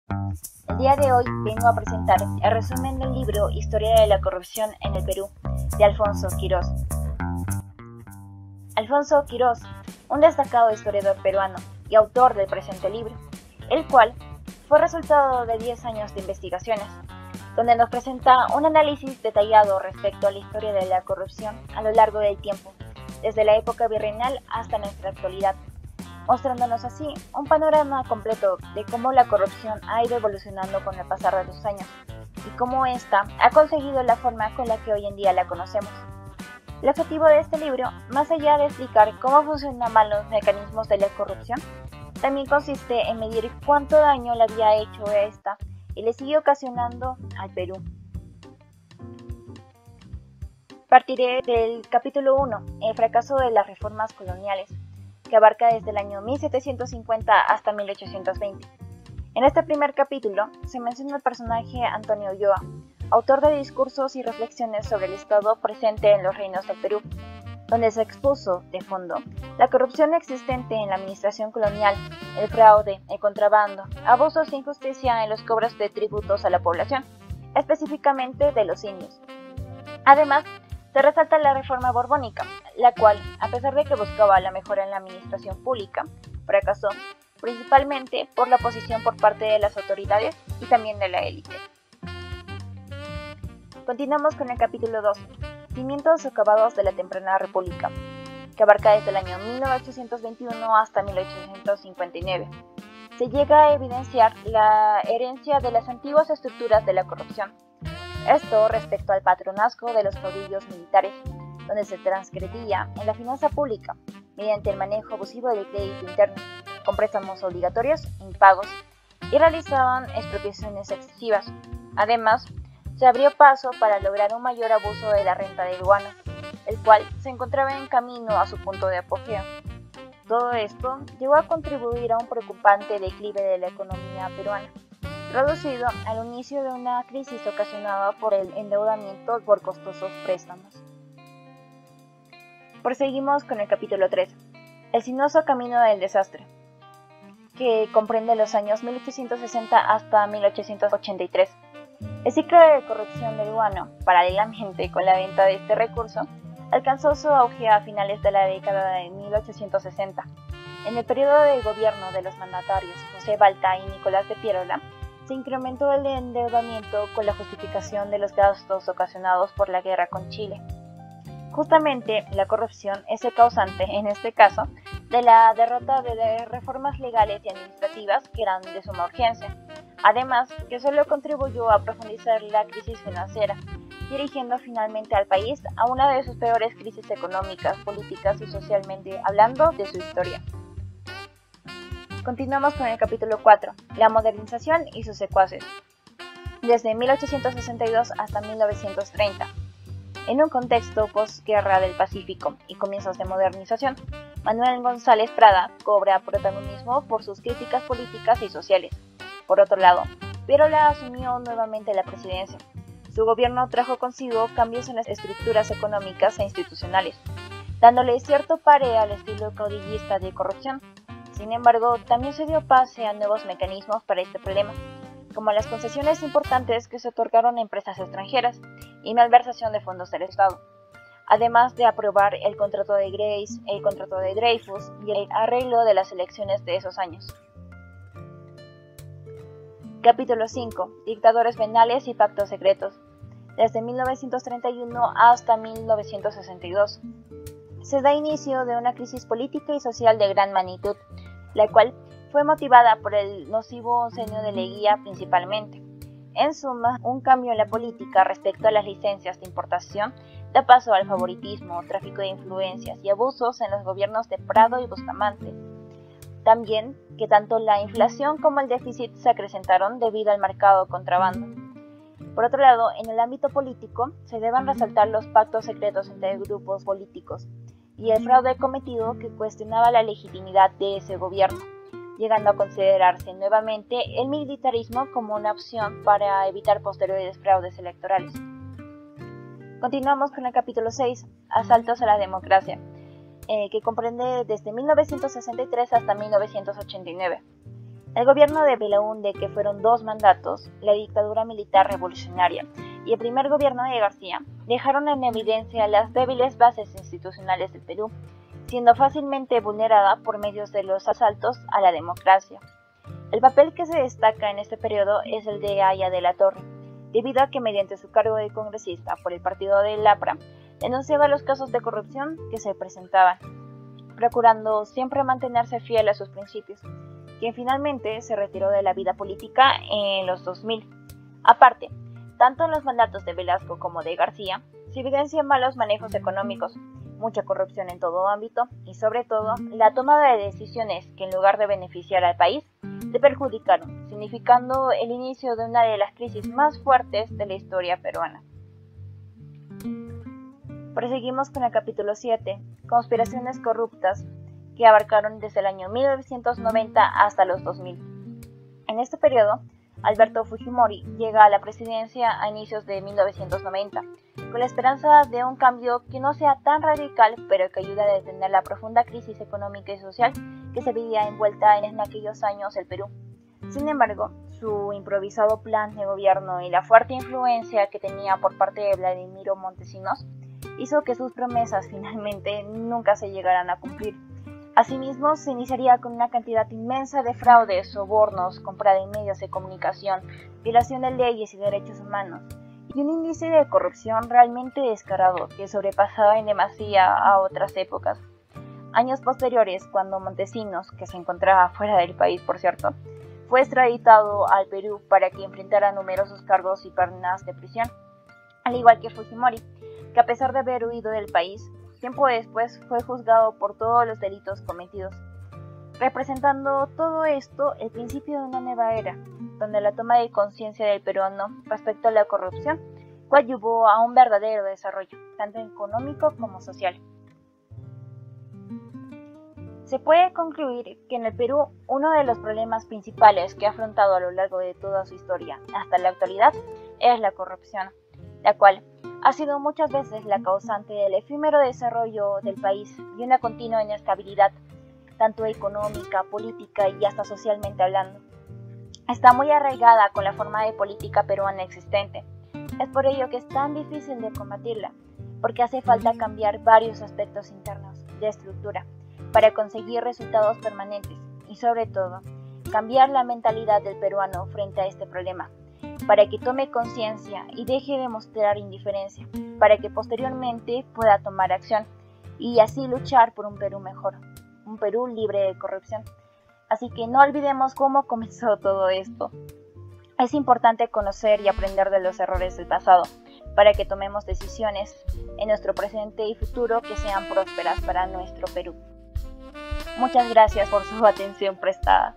El día de hoy vengo a presentar el resumen del libro Historia de la corrupción en el Perú, de Alfonso Quirós. Alfonso Quirós, un destacado historiador peruano y autor del presente libro, el cual fue resultado de 10 años de investigaciones, donde nos presenta un análisis detallado respecto a la historia de la corrupción a lo largo del tiempo, desde la época virreinal hasta nuestra actualidad, mostrándonos así un panorama completo de cómo la corrupción ha ido evolucionando con el pasar de los años y cómo ésta ha conseguido la forma con la que hoy en día la conocemos. El objetivo de este libro, más allá de explicar cómo funcionan los mecanismos de la corrupción, también consiste en medir cuánto daño le había hecho a esta y le sigue ocasionando al Perú. Partiré del capítulo 1, el fracaso de las reformas coloniales, que abarca desde el año 1750 hasta 1820. En este primer capítulo se menciona el personaje Antonio Ulloa, autor de discursos y reflexiones sobre el estado presente en los reinos del Perú, donde se expuso, de fondo, la corrupción existente en la administración colonial, el fraude, el contrabando, abusos e injusticia en los cobros de tributos a la población, específicamente de los indios. Además, se resalta la reforma borbónica, la cual, a pesar de que buscaba la mejora en la administración pública, fracasó, principalmente por la oposición por parte de las autoridades y también de la élite. Continuamos con el capítulo 2, cimientos socavados de la temprana república, que abarca desde el año 1821 hasta 1859. Se llega a evidenciar la herencia de las antiguas estructuras de la corrupción. Esto respecto al patronazgo de los caudillos militares, donde se transgredía en la finanza pública mediante el manejo abusivo del crédito interno, con préstamos obligatorios impagos, y realizaban expropiaciones excesivas. Además, se abrió paso para lograr un mayor abuso de la renta del guano, el cual se encontraba en camino a su punto de apogeo. Todo esto llegó a contribuir a un preocupante declive de la economía peruana, reducido al inicio de una crisis ocasionada por el endeudamiento por costosos préstamos. Proseguimos con el capítulo 3, el sinuoso camino del desastre, que comprende los años 1860 hasta 1883. El ciclo de corrupción del guano, paralelamente con la venta de este recurso, alcanzó su auge a finales de la década de 1860. En el periodo de gobierno de los mandatarios José Balta y Nicolás de Piérola, se incrementó el endeudamiento con la justificación de los gastos ocasionados por la guerra con Chile. Justamente, la corrupción es el causante, en este caso, de la derrota de reformas legales y administrativas que eran de suma urgencia. Además, que solo contribuyó a profundizar la crisis financiera, dirigiendo finalmente al país a una de sus peores crisis económicas, políticas y socialmente hablando de su historia. Continuamos con el capítulo 4, la modernización y sus secuaces, desde 1862 hasta 1930. En un contexto posguerra del Pacífico y comienzos de modernización, Manuel González Prada cobra protagonismo por sus críticas políticas y sociales. Por otro lado, Piérola asumió nuevamente la presidencia. Su gobierno trajo consigo cambios en las estructuras económicas e institucionales, dándole cierto pare al estilo caudillista de corrupción. Sin embargo, también se dio pase a nuevos mecanismos para este problema, como las concesiones importantes que se otorgaron a empresas extranjeras y malversación de fondos del Estado, además de aprobar el contrato de Grace, el contrato de Dreyfus y el arreglo de las elecciones de esos años. Capítulo 5. Dictadores venales y pactos secretos, desde 1931 hasta 1962. Se da inicio de una crisis política y social de gran magnitud, la cual fue motivada por el nocivo oncenio de Leguía principalmente. En suma, un cambio en la política respecto a las licencias de importación da paso al favoritismo, tráfico de influencias y abusos en los gobiernos de Prado y Bustamante. También que tanto la inflación como el déficit se acrecentaron debido al marcado contrabando. Por otro lado, en el ámbito político se deben resaltar los pactos secretos entre grupos políticos y el fraude cometido que cuestionaba la legitimidad de ese gobierno, llegando a considerarse nuevamente el militarismo como una opción para evitar posteriores fraudes electorales. Continuamos con el capítulo 6, asaltos a la democracia, que comprende desde 1963 hasta 1989. El gobierno de Belaúnde, que fueron 2 mandatos, la dictadura militar revolucionaria y el primer gobierno de García, dejaron en evidencia las débiles bases institucionales del Perú, siendo fácilmente vulnerada por medio de los asaltos a la democracia. El papel que se destaca en este periodo es el de Haya de la Torre, debido a que mediante su cargo de congresista por el partido del APRA, denunciaba los casos de corrupción que se presentaban, procurando siempre mantenerse fiel a sus principios, quien finalmente se retiró de la vida política en los 2000. Aparte, tanto en los mandatos de Velasco como de García, se evidencian malos manejos económicos, mucha corrupción en todo ámbito y sobre todo la toma de decisiones que en lugar de beneficiar al país, le perjudicaron, significando el inicio de una de las crisis más fuertes de la historia peruana. Proseguimos con el capítulo 7, Conspiraciones corruptas, que abarcaron desde el año 1990 hasta los 2000. En este periodo, Alberto Fujimori llega a la presidencia a inicios de 1990, con la esperanza de un cambio que no sea tan radical, pero que ayude a detener la profunda crisis económica y social que se veía envuelta en aquellos años el Perú. Sin embargo, su improvisado plan de gobierno y la fuerte influencia que tenía por parte de Vladimiro Montesinos hizo que sus promesas finalmente nunca se llegaran a cumplir. Asimismo, se iniciaría con una cantidad inmensa de fraudes, sobornos, compra de medios de comunicación, violación de leyes y derechos humanos, y un índice de corrupción realmente descarado que sobrepasaba en demasía a otras épocas. Años posteriores, cuando Montesinos, que se encontraba fuera del país por cierto, fue extraditado al Perú para que enfrentara numerosos cargos y penas de prisión, al igual que Fujimori, que a pesar de haber huido del país, tiempo después fue juzgado por todos los delitos cometidos, representando todo esto el principio de una nueva era, donde la toma de conciencia del peruano respecto a la corrupción coadyuvó a un verdadero desarrollo, tanto económico como social. Se puede concluir que en el Perú uno de los problemas principales que ha afrontado a lo largo de toda su historia hasta la actualidad es la corrupción, la cual ha sido muchas veces la causante del efímero desarrollo del país y una continua inestabilidad, tanto económica, política y hasta socialmente hablando. Está muy arraigada con la forma de política peruana existente. Es por ello que es tan difícil de combatirla, porque hace falta cambiar varios aspectos internos de estructura para conseguir resultados permanentes y sobre todo, cambiar la mentalidad del peruano frente a este problema, para que tome conciencia y deje de mostrar indiferencia, para que posteriormente pueda tomar acción y así luchar por un Perú mejor, un Perú libre de corrupción. Así que no olvidemos cómo comenzó todo esto. Es importante conocer y aprender de los errores del pasado, para que tomemos decisiones en nuestro presente y futuro que sean prósperas para nuestro Perú. Muchas gracias por su atención prestada.